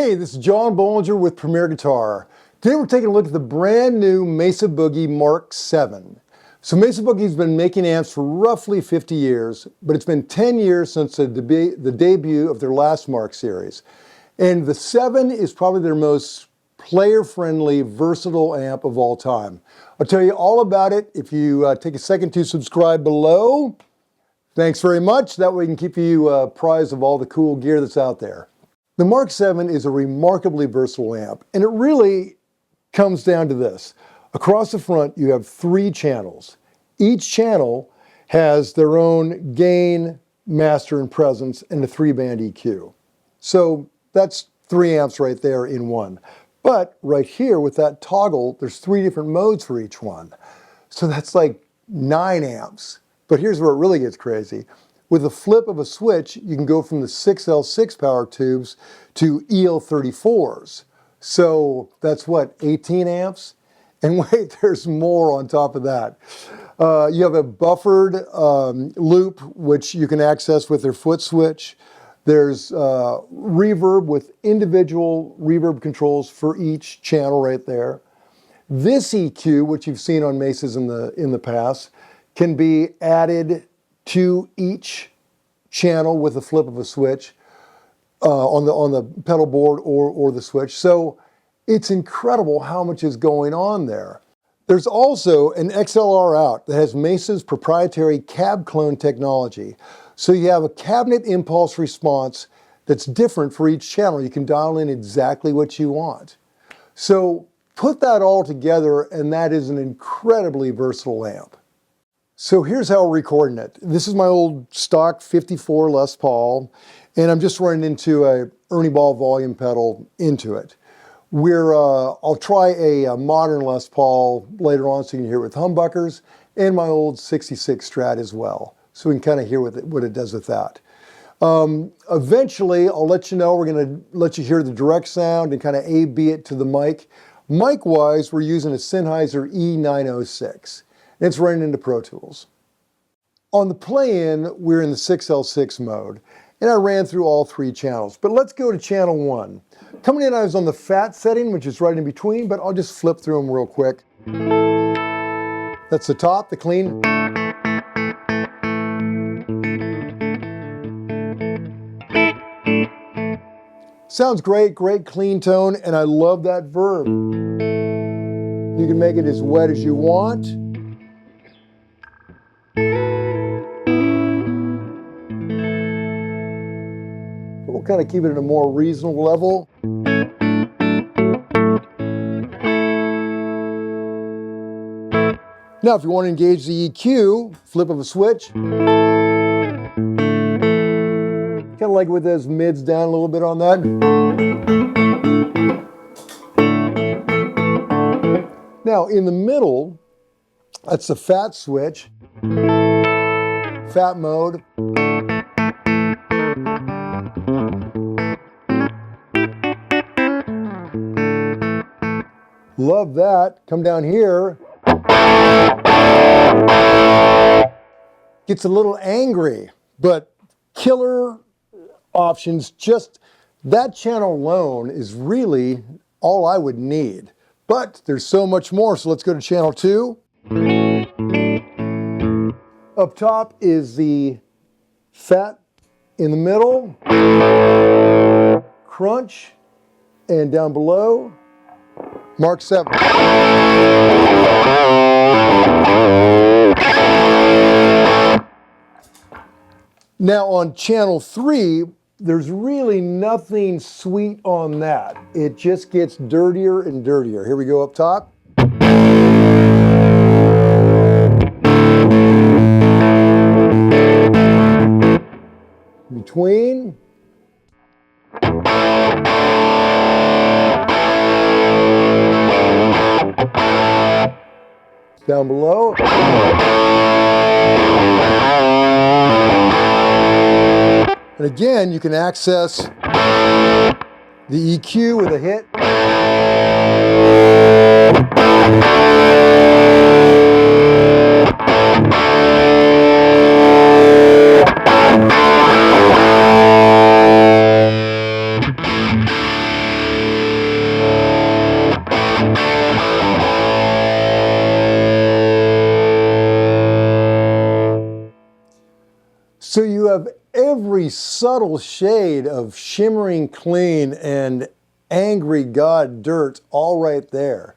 Hey, this is John Bollinger with Premier Guitar. Today we're taking a look at the brand new Mesa Boogie Mark VII. So Mesa Boogie's been making amps for roughly 50 years, but it's been 10 years since the debut of their last Mark series. And the 7 is probably their most player-friendly, versatile amp of all time. I'll tell you all about it if you take a second to subscribe below. Thanks very much. That way we can keep you apprised of all the cool gear that's out there. The Mark VII is a remarkably versatile amp, and it really comes down to this. Across the front, you have 3 channels. Each channel has their own gain, master, and presence, and a 3-band EQ. So that's 3 amps right there in one. But right here with that toggle, there's 3 different modes for each one. So that's like 9 amps. But here's where it really gets crazy. With a flip of a switch, you can go from the 6L6 power tubes to EL34s. So that's what, 18 amps? And wait, there's more on top of that. You have a buffered loop, which you can access with their foot switch. There's reverb with individual reverb controls for each channel right there. This EQ, which you've seen on Mesas in the past, can be added to each channel with a flip of a switch on the pedal board or the switch. So it's incredible how much is going on there. There's also an XLR out that has Mesa's proprietary cab clone technology. So you have a cabinet impulse response that's different for each channel. You can dial in exactly what you want. So put that all together and that is an incredibly versatile amp. So here's how we're recording it. This is my old stock 54 Les Paul, and I'm just running into a Ernie Ball volume pedal into it. I'll try a modern Les Paul later on so you can hear it with humbuckers, and my old 66 Strat as well, so we can kind of hear what it does with that. Eventually, I'll let you know, we're going to let you hear the direct sound and kind of A-B it to the mic. Mic-wise, we're using a Sennheiser E906. It's running into Pro Tools. On the play-in, we're in the 6L6 mode, and I ran through all 3 channels. But let's go to channel 1. Coming in, I was on the fat setting, which is right in between, but I'll just flip through them real quick. That's the top, the clean. Sounds great, great clean tone, and I love that verb. You can make it as wet as you want. We'll kind of keep it at a more reasonable level. Now, if you want to engage the EQ, flip of a switch. Kind of like with those mids down a little bit on that. Now, in the middle, that's the fat switch. Fat mode. Love that. Come down here. Gets a little angry, but killer options. Just that channel alone is really all I would need. But there's so much more, so let's go to channel 2. Up top is the fat in the middle, crunch, and down below, Mark VII. Now on channel 3, there's really nothing sweet on that. It just gets dirtier and dirtier. Here we go up top. Between. Down below. And again, you can access the EQ with a hit. So you have every subtle shade of shimmering clean and angry God dirt all right there.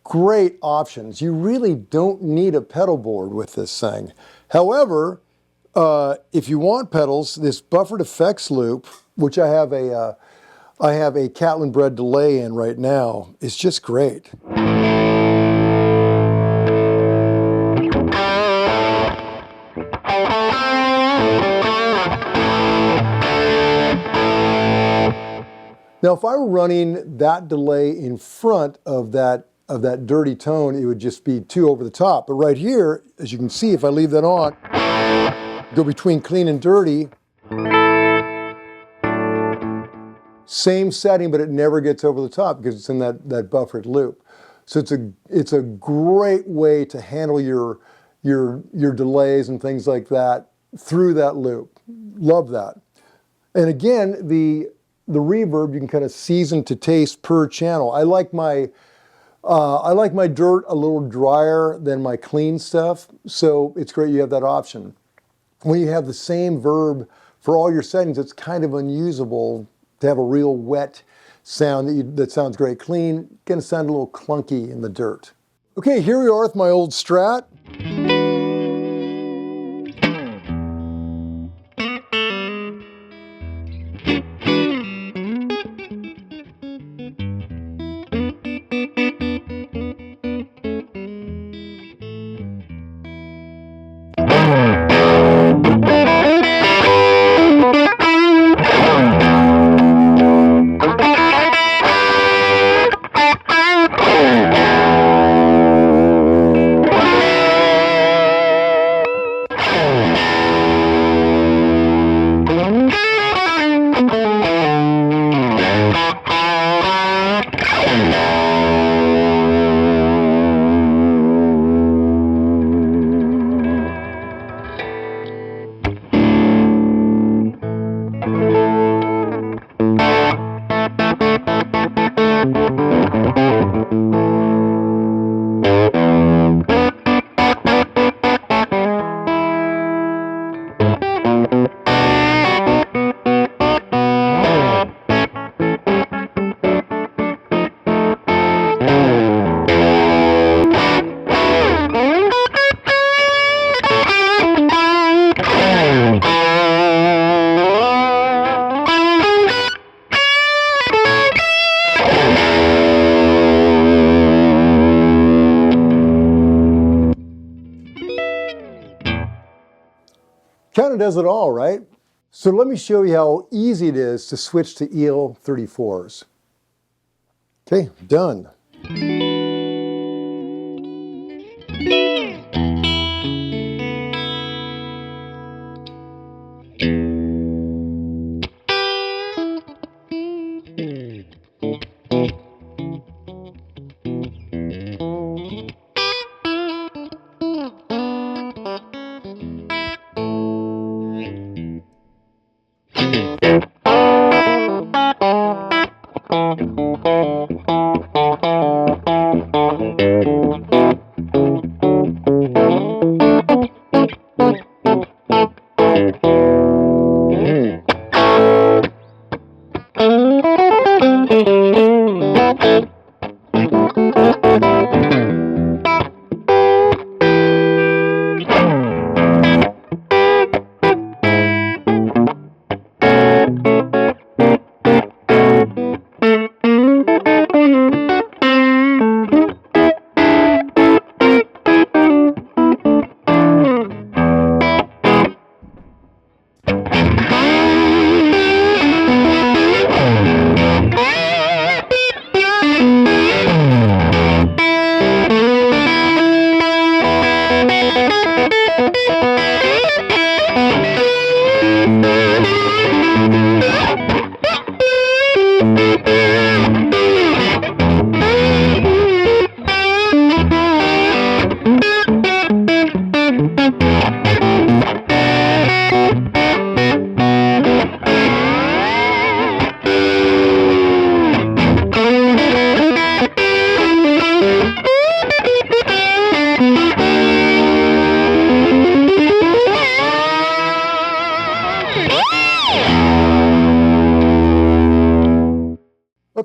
Great options. You really don't need a pedal board with this thing. However, if you want pedals, this buffered effects loop, which I have a Catlin bred delay in right now, is just great. Now, if I were running that delay in front of that dirty tone, it would just be too over the top. But right here, as you can see, if I leave that on, go between clean and dirty, same setting, but it never gets over the top because it's in that buffered loop. So it's a great way to handle your delays and things like that through that loop. Love that. And again, the reverb you can kind of season to taste per channel. I like my dirt a little drier than my clean stuff, so it's great you have that option. When you have the same verb for all your settings, it's kind of unusable to have a real wet sound that sounds great clean. Going to sound a little clunky in the dirt. Okay, here we are with my old Strat. Kind of does it all, right? So let me show you how easy it is to switch to EL34s. Okay, done.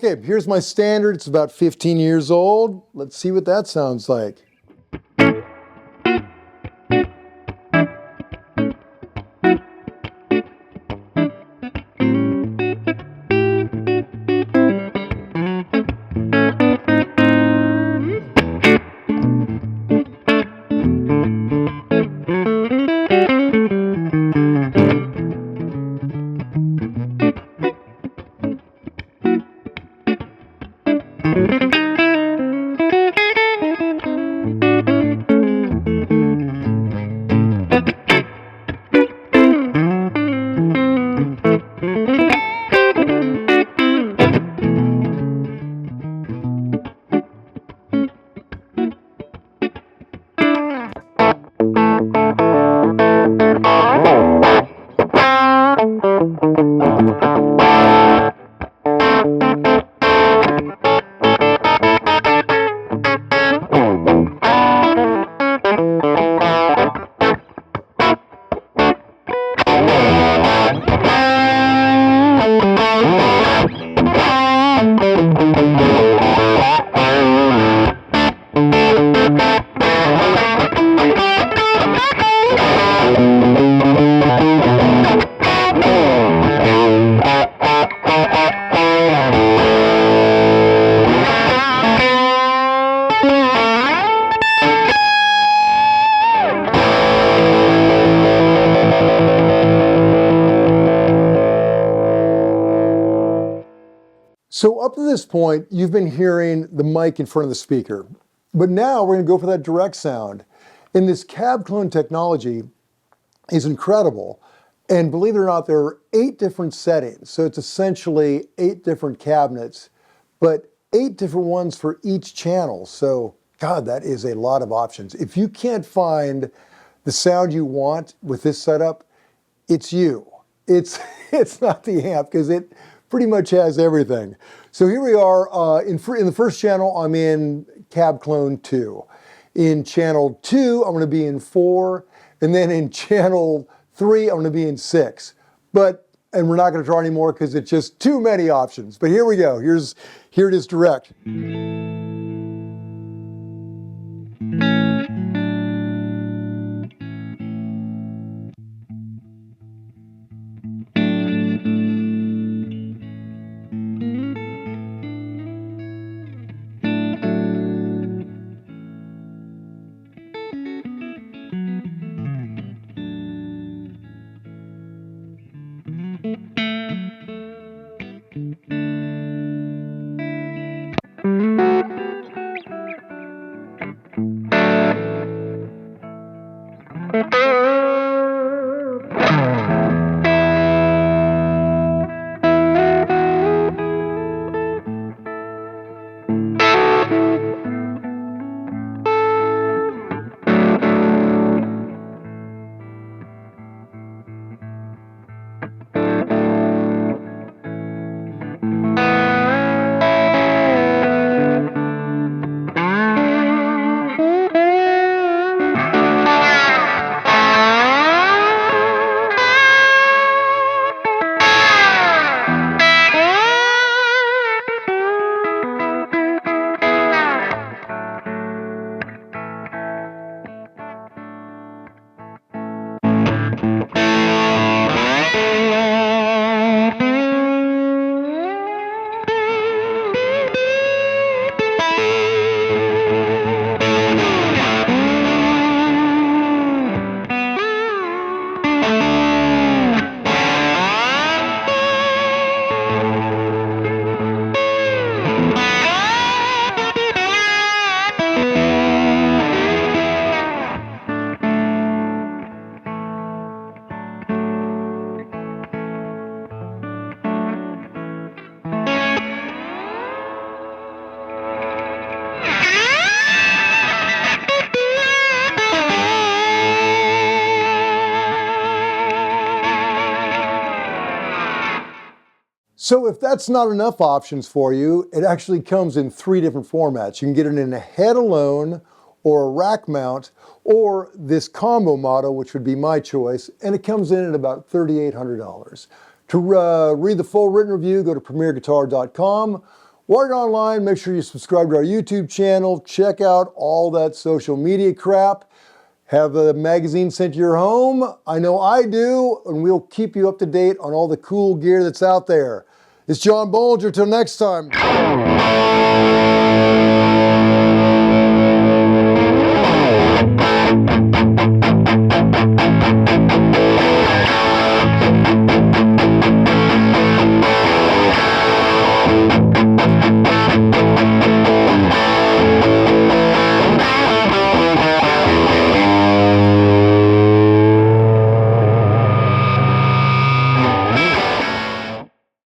Okay, here's my standard. It's about 15 years old. Let's see what that sounds like. So up to this point, you've been hearing the mic in front of the speaker, but now we're going to go for that direct sound. And this cab clone technology is incredible. And believe it or not, there are 8 different settings. So it's essentially 8 different cabinets, but 8 different ones for each channel. So God, that is a lot of options. If you can't find the sound you want with this setup, it's you. It's not the amp, because it pretty much has everything. So here we are in the first channel. I'm in Cab Clone 2. In channel 2, I'm going to be in 4, and then in channel 3, I'm going to be in 6. And we're not going to try anymore because it's just too many options. But here we go. Here it is direct. So if that's not enough options for you, it actually comes in 3 different formats. You can get it in a head alone, or a rack mount, or this combo model, which would be my choice, and it comes in at about $3,800. To read the full written review, go to premierguitar.com, While you're online, make sure you subscribe to our YouTube channel, check out all that social media crap. Have a magazine sent to your home? I know I do, and we'll keep you up to date on all the cool gear that's out there. It's John Bollinger. Till next time.